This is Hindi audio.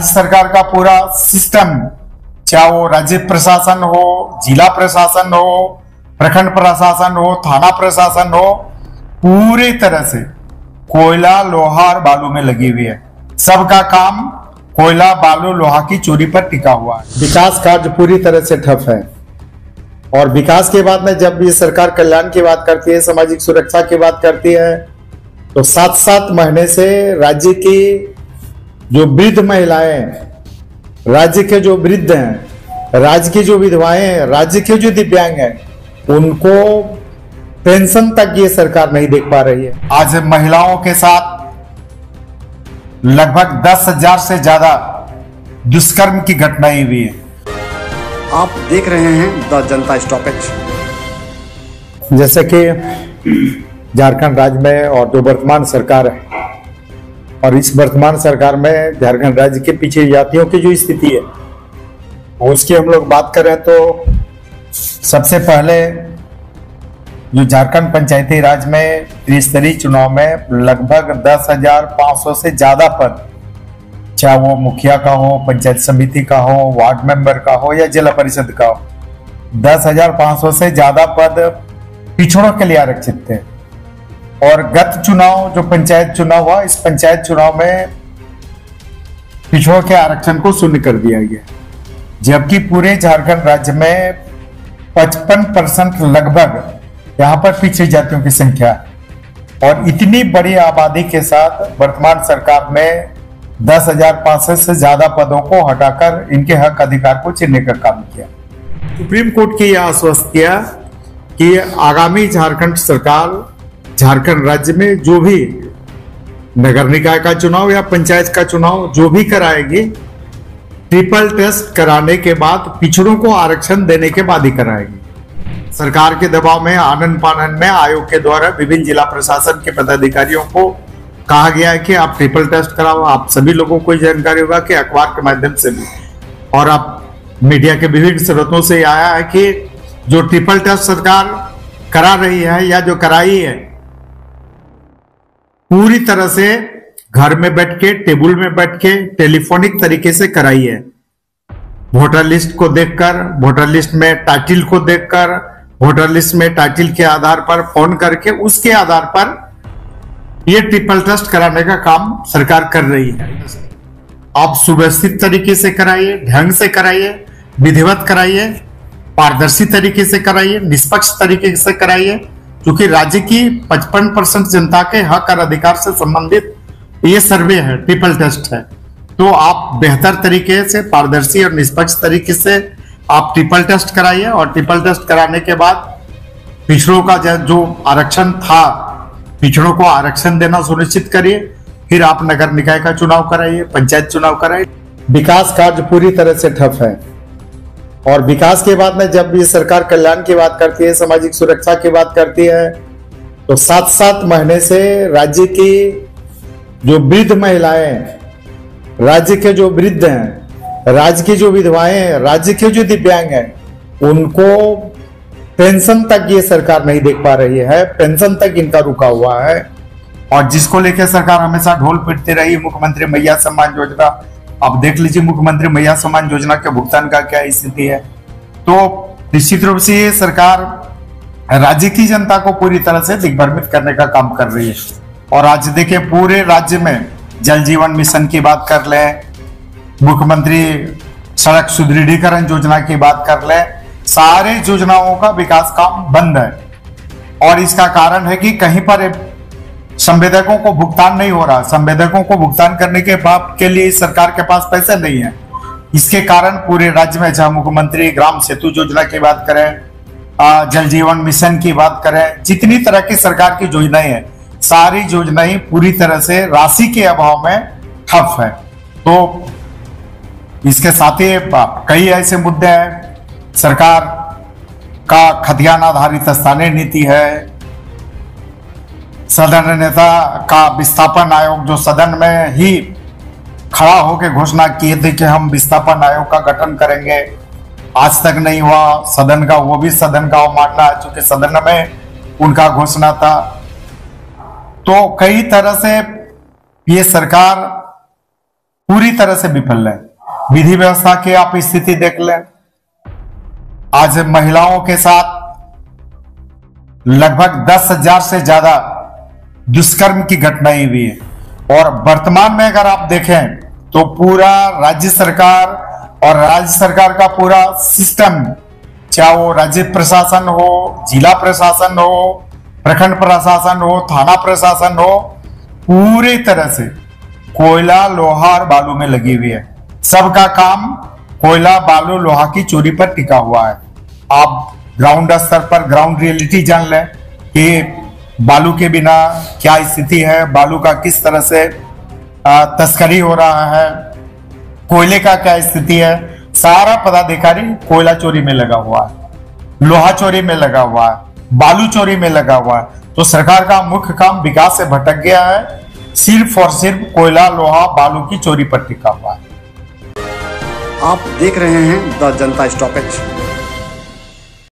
राज्य सरकार का पूरा सिस्टम, चाहे वो राज्य प्रशासन हो, जिला प्रशासन हो, प्रखंड प्रशासन हो, थाना प्रशासन हो, पूरी तरह से कोयला, लोहा और बालू में लगी हुई है। सबका काम कोयला, बालू, लोहा की चोरी पर टिका हुआ है। विकास कार्य पूरी तरह से ठप है। और विकास के बाद में जब ये सरकार कल्याण की बात करती है, सामाजिक सुरक्षा की बात करती है, तो 7-7 महीने से राज्य की जो वृद्ध महिलाएं, राज्य के जो वृद्ध हैं, राज्य की जो विधवाएं हैं, राज्य के जो दिव्यांग हैं, उनको पेंशन तक ये सरकार नहीं देख पा रही है। आज महिलाओं के साथ लगभग 10,000 से ज्यादा दुष्कर्म की घटनाएं हुई है। आप देख रहे हैं द जनता स्टॉपेज। जैसे कि झारखंड राज्य में और जो वर्तमान सरकार है, और इस वर्तमान सरकार में झारखंड राज्य के पीछे जातियों की जो स्थिति है उसकी हम लोग बात करें तो सबसे पहले जो झारखंड पंचायती राज में त्रिस्तरीय चुनाव में लगभग 10,500 से ज्यादा पद, चाहे वो मुखिया का हो, पंचायत समिति का हो, वार्ड मेंबर का हो या जिला परिषद का हो, 10,500 से ज्यादा पद पिछड़ों के लिए आरक्षित थे। और गत चुनाव जो पंचायत चुनाव हुआ, इस पंचायत चुनाव में पिछड़ों के आरक्षण को शून्य कर दिया गया, जबकि पूरे झारखंड राज्य में 55% लगभग यहाँ पर पिछड़ी जातियों की संख्या है। और इतनी बड़ी आबादी के साथ वर्तमान सरकार ने 10,500 से ज्यादा पदों को हटाकर इनके हक अधिकार को छीनने का काम किया। सुप्रीम कोर्ट की यह आश्वस्त किया कि आगामी झारखंड सरकार झारखंड राज्य में जो भी नगर निकाय का चुनाव या पंचायत का चुनाव जो भी कराएगी, ट्रिपल टेस्ट कराने के बाद, पिछड़ों को आरक्षण देने के बाद ही कराएगी। सरकार के दबाव में, आनन फानन में आयोग के द्वारा विभिन्न जिला प्रशासन के पदाधिकारियों को कहा गया है कि आप ट्रिपल टेस्ट कराओ। आप सभी लोगों को जानकारी होगा कि अखबार के माध्यम से भी और आप मीडिया के विभिन्न स्रोतों से आया है कि जो ट्रिपल टेस्ट सरकार करा रही है या जो कराई है, पूरी तरह से घर में बैठ के, टेबल में बैठ के, टेलीफोनिक तरीके से कराई है। वोटर लिस्ट को देखकर, वोटर लिस्ट में टाइटल को देखकर, वोटर लिस्ट में टाइटल के आधार पर फोन करके, उसके आधार पर यह ट्रिपल टेस्ट कराने का काम सरकार कर रही है। आप सुव्यवस्थित तरीके से कराइए, ढंग से कराइए, विधिवत कराइए, पारदर्शी तरीके से कराइए, निष्पक्ष तरीके से कराइए, क्योंकि राज्य की 55% जनता के हक और अधिकार से संबंधित ये सर्वे है, ट्रिपल टेस्ट है। तो आप बेहतर तरीके से, पारदर्शी और निष्पक्ष तरीके से आप ट्रिपल टेस्ट कराइए। और ट्रिपल टेस्ट कराने के बाद पिछड़ों का जो आरक्षण था, पिछड़ों को आरक्षण देना सुनिश्चित करिए। फिर आप नगर निकाय का चुनाव कराइए, पंचायत चुनाव कराइए। विकास कार्य पूरी तरह से ठप है। और विकास के बाद में जब ये सरकार कल्याण की बात करती है, सामाजिक सुरक्षा की बात करती है, तो 7-7 महीने से राज्य की जो वृद्ध महिलाएं, राज्य के जो वृद्ध हैं, राज्य की जो विधवाएं हैं, राज्य के जो दिव्यांग हैं, उनको पेंशन तक ये सरकार नहीं देख पा रही है। पेंशन तक इनका रुका हुआ है। और जिसको लेकर सरकार हमेशा ढोल पीटती रही, मुख्यमंत्री मैया सम्मान योजना। अब देख लीजिए मुख्यमंत्री मैया सम्मान योजना के भुगतान का क्या स्थिति है। तो निश्चित रूप से ये सरकार राज्य की जनता को पूरी तरह से दिग्भ्रमित करने का काम कर रही है। और आज देखिए पूरे राज्य में जल जीवन मिशन की बात कर ले, मुख्यमंत्री सड़क सुदृढ़ीकरण योजना की बात कर ले, सारे योजनाओं का विकास काम बंद है। और इसका कारण है कि कहीं पर संवेदकों को भुगतान नहीं हो रहा। संवेदकों को भुगतान करने के लिए सरकार के पास पैसे नहीं है। इसके कारण पूरे राज्य में, जहां मुख्यमंत्री ग्राम सेतु योजना की बात करें, जल जीवन मिशन की बात करें, जितनी तरह की सरकार की योजनाएं हैं, सारी योजनाएं पूरी तरह से राशि के अभाव में ठप है। तो इसके साथ ही कई ऐसे मुद्दे हैं। सरकार का खतियान आधारित स्थानीय नीति है। सदन नेता का विस्थापन आयोग, जो सदन में ही खड़ा होकर घोषणा किए थे कि हम विस्थापन आयोग का गठन करेंगे, आज तक नहीं हुआ। सदन का, वो भी सदन का मानना है, चूंकि सदन में उनका घोषणा था। तो कई तरह से ये सरकार पूरी तरह से विफल है। विधि व्यवस्था की आप स्थिति देख लें, आज महिलाओं के साथ लगभग 10,000 से ज्यादा दुष्कर्म की घटनाएं हुई है। और वर्तमान में अगर आप देखें तो पूरा राज्य सरकार का पूरा सिस्टम, चाहे वो राज्य प्रशासन हो, जिला प्रशासन हो, प्रखंड प्रशासन हो, थाना प्रशासन हो, पूरी तरह से कोयला, लोहा और बालू में लगी हुई है। सबका काम कोयला, बालू, लोहा की चोरी पर टिका हुआ है। आप ग्राउंड स्तर पर ग्राउंड रियलिटी जान लें कि बालू के बिना क्या स्थिति है, बालू का किस तरह से तस्करी हो रहा है, कोयले का क्या स्थिति है। सारा पदाधिकारी कोयला चोरी में लगा हुआ है, लोहा चोरी में लगा हुआ है, बालू चोरी में लगा हुआ है। तो सरकार का मुख्य काम विकास से भटक गया है, सिर्फ और सिर्फ कोयला, लोहा, बालू की चोरी पर टिका हुआ है। आप देख रहे हैं द जनता स्टॉपेज।